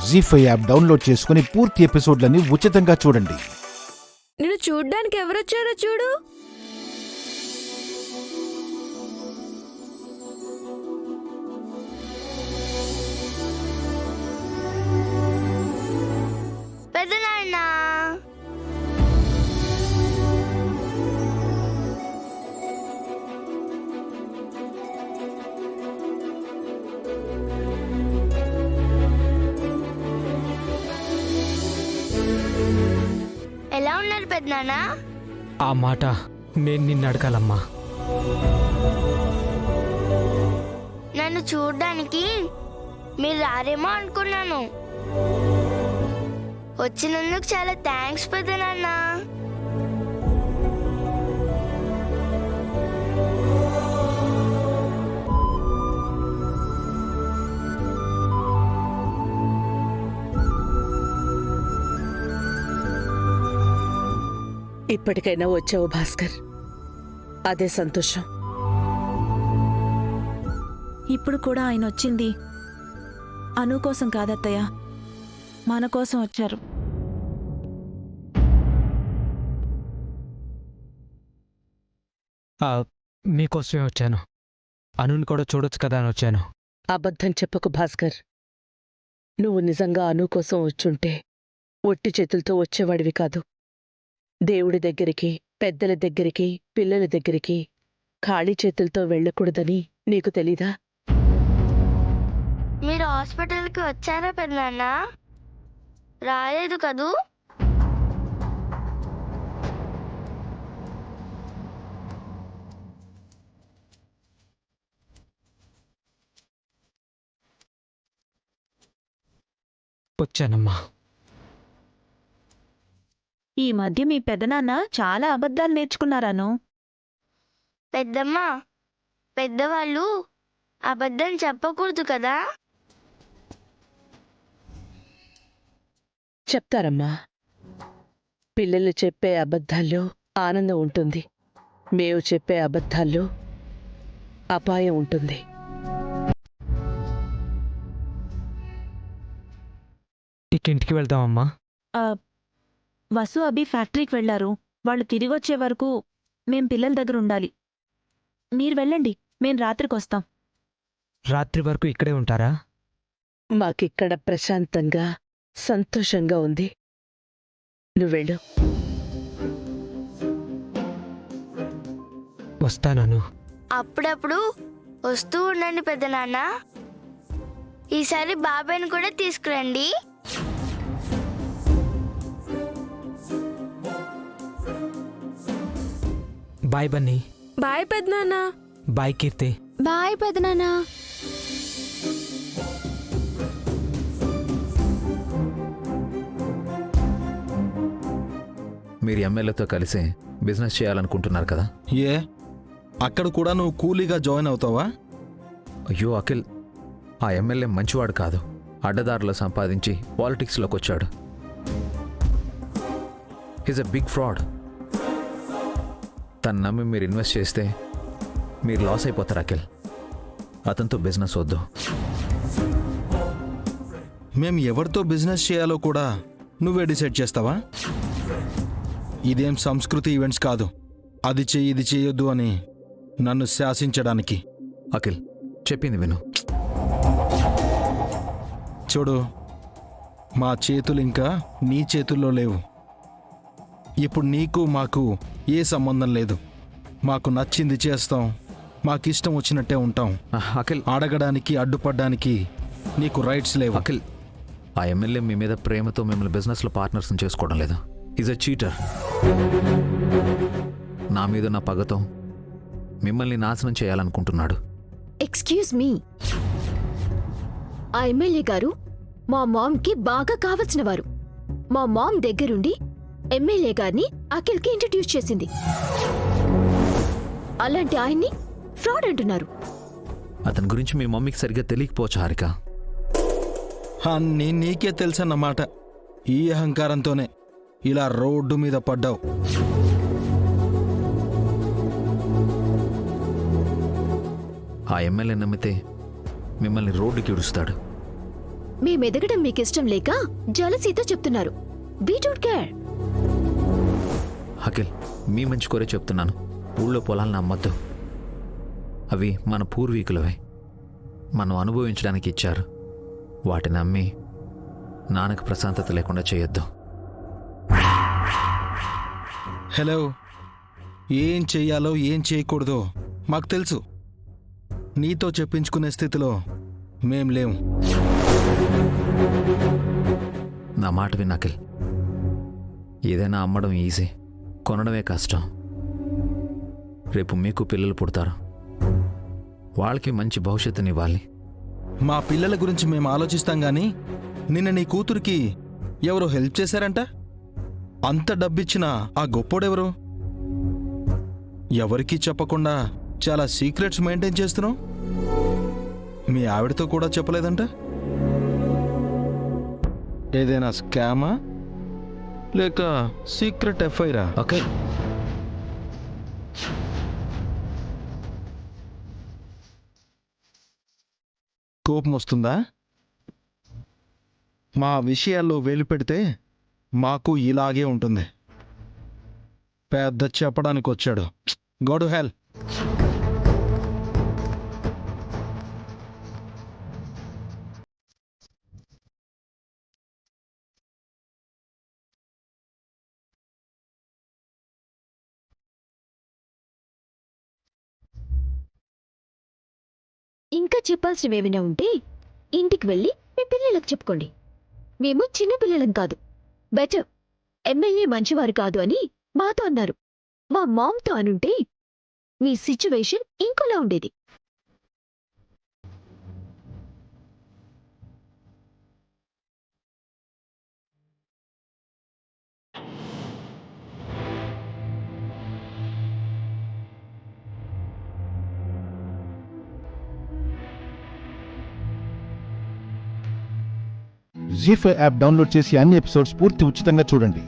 జీ5 app download చేసుకుని పూర్తి ఎపిసోడ్లని ఉచితంగా చూడండి. నిన్ను చూడ్డానికి ఎవరొచ్చారో చూడు. పెదనాన్న, ఎలా ఉన్నారు పెదనాన్న? ఆ మాట నేను నిన్ను అడగాలమ్మా. నన్ను చూడ్డానికి మీరు రారేమో అనుకున్నాను. వచ్చినందుకు చాలా థ్యాంక్స్ పెదనాన్న. ఇప్పటికైనా వచ్చావు భాస్కర్, అదే సంతోషం. ఇప్పుడు కూడా ఆయన వచ్చింది అను కోసం కాదత్తయ్య, మన కోసం వచ్చారు. మీకోసమే వచ్చాను. అనుని కూడా చూడొచ్చు కదా అని వచ్చాను. అబద్ధం చెప్పకు భాస్కర్, నువ్వు నిజంగా అను కోసం వచ్చుంటే ఒట్టి చేతులతో వచ్చేవాడివి కాదు. దేవుడి దగ్గరికి, పెద్దల దగ్గరికి, పిల్లల దగ్గరికి ఖాళీ చేతులతో వెళ్ళకూడదని నీకు తెలీదా? మీరు హాస్పిటల్కి వచ్చారా పెదనాన్న? రాలేదు కదూ? వచ్చానమ్మా. ఈ మధ్య మీ పెదనాన్న చాలా అబద్ధాలు నేర్చుకున్నారాను. పెద్దమ్మ, పెద్దవాళ్ళు అబద్ధం చెప్పకూడదు కదా? చెప్తారమ్మా. పిల్లలు చెప్పే అబద్ధాల్లో ఆనందం ఉంటుంది, మేము చెప్పే అబద్ధాల్లో అపాయం ఉంటుంది. ఇక ఇంటికి వెళ్దామమ్మా. వసు అభి ఫ్యాక్టరీకి వెళ్లారు. వాళ్ళు తిరిగొచ్చే వరకు మేం పిల్లల దగ్గర ఉండాలి. మీరు వెళ్ళండి, మేం రాత్రికొస్తాం. రాత్రి వరకు ఇక్కడే ఉంటారా? మాకిక్కడ ప్రశాంతంగా, సంతోషంగా ఉంది. నువ్వెళ్ళు. వస్తాను. అప్పుడప్పుడు వస్తూ ఉండండి పెద్దనాన్న. ఈసారి బాబాయ్ని కూడా తీసుకురండి. బాయ్ బన్నీ. బాయ్ పెదనాన్న. బాయ్ కీర్తి. బాయ్ పెదనాన్న. మీరు ఎమ్మెల్యేతో కలిసి బిజినెస్ చేయాలనుకుంటున్నారు కదా? ఏ అక్కడ కూడా నువ్వు కూలీగా జాయిన్ అవుతావా? అయ్యో అఖిల్, ఆ ఎమ్మెల్యే మంచివాడు కాదు. అడ్డదారులో సంపాదించి పాలిటిక్స్లోకి వచ్చాడు. Is a big fraud. తను నమ్మి మీరు ఇన్వెస్ట్ చేస్తే మీరు లాస్ అయిపోతారు అఖిల్. అతనితో బిజినెస్ వద్దు. మేము ఎవరితో బిజినెస్ చేయాలో కూడా నువ్వే డిసైడ్ చేస్తావా? ఇదేం సంస్కృతి ఈవెంట్స్ కాదు, అది చెయ్యి ఇది చేయొద్దు అని నన్ను శాసించడానికి. అఖిల్ చెప్పింది విను. చూడు, మా చేతులు ఇంకా నీ చేతుల్లో లేవు. ఇప్పుడు నీకు మాకు ఏ సంబంధం లేదు. మాకు నచ్చింది చేస్తాం, మాకిష్టం వచ్చినట్టే ఉంటాం. అఖిల్, అడగడానికి, అడ్డుపడ్డానికి నీకు రైట్స్ లేవు. అఖిల్, ఆ ఎమ్మెల్యే మీ మీద ప్రేమతో మిమ్మల్ని బిజినెస్లో పార్ట్నర్స్ని చేసుకోవడం లేదు. Is a cheater. నా మీద నా పగతో మిమ్మల్ని నాశనం చేయాలనుకుంటున్నాడు. ఎక్స్క్యూజ్ మీ, ఆ ఎమ్మెల్యే గారు మా మామ్కి బాగా కావలసిన వారు. మా మామ్ దగ్గరుండి ఎమ్మెల్యే గారిని అఖిల్కి ఇంట్రడ్యూస్ చేసింది. అలాంటి ఆయన్ని ఫ్రాడ్ అంటున్నారు. అతని గురించి మీ మమ్మీకి సరిగ్గా తెలియకపోవచ్చు హారిక. అన్నీ నీకే తెలుసన్నమాట. ఈ అహంకారంతోనే ఇలా రోడ్డు మీద పడ్డావు. ఆ ఎమ్మెల్యే నమ్మితే మిమ్మల్ని రోడ్డుకి ఇడుస్తాడు. మేమెదగడం మీకిష్టం లేక జలసీతో చెప్తున్నారు. We don't care. అఖిల్, మీ మంచి కోరే చెప్తున్నాను. ఊళ్ళో పొలాలను అమ్మొద్దు. అవి మన పూర్వీకులవే, మనం అనుభవించడానికి ఇచ్చారు. వాటిని అమ్మి నాన్నకు ప్రశాంతత లేకుండా చేయొద్దు. హలో, ఏం చెయ్యాలో ఏం చేయకూడదో మాకు తెలుసు. నీతో చెప్పించుకునే స్థితిలో మేం లేము. నా మాట విను అఖిల్. ఏదైనా అమ్మడం ఈజీ, కొనడమే కష్టం. రేపు మీకు పిల్లలు పుడతారు, వాళ్ళకి మంచి భవిష్యత్తునివ్వాలి. మా పిల్లల గురించి మేము ఆలోచిస్తాం గాని నిన్న నీ కూతురికి ఎవరో హెల్ప్ చేశారంట. అంత డబ్బిచ్చిన ఆ గొప్పోడెవరు? ఎవరికీ చెప్పకుండా చాలా సీక్రెట్స్ మెయింటైన్ చేస్తున్నావు. మీ ఆవిడతో కూడా చెప్పలేదంట. ఏదైనా స్కామా లేక సీక్రెట్ ఎఫ్ఐరా? అఖిల్, కోపం వస్తుందా? మా విషయాల్లో వేలు పెడితే మాకు ఇలాగే ఉంటుంది. పెద్ద చెప్పడానికి వచ్చాడు. Go to hell. ఇంకా చెప్పాల్సినవేమైనా ఉంటే ఇంటికి వెళ్ళి మీ పిల్లలకు చెప్పుకోండి. మేము చిన్న పిల్లలం కాదు. బెటర్, ఎమ్మెల్యే మంచివారు కాదు అని మాతో అన్నారు. మా మామ్తో అనుంటే మీ సిచ్యువేషన్ ఇంకోలా ఉండేది. జీ5 యాప్ డౌన్లోడ్ చేసి అన్ని ఎపిసోడ్స్ పూర్తి ఉచితంగా చూడండి.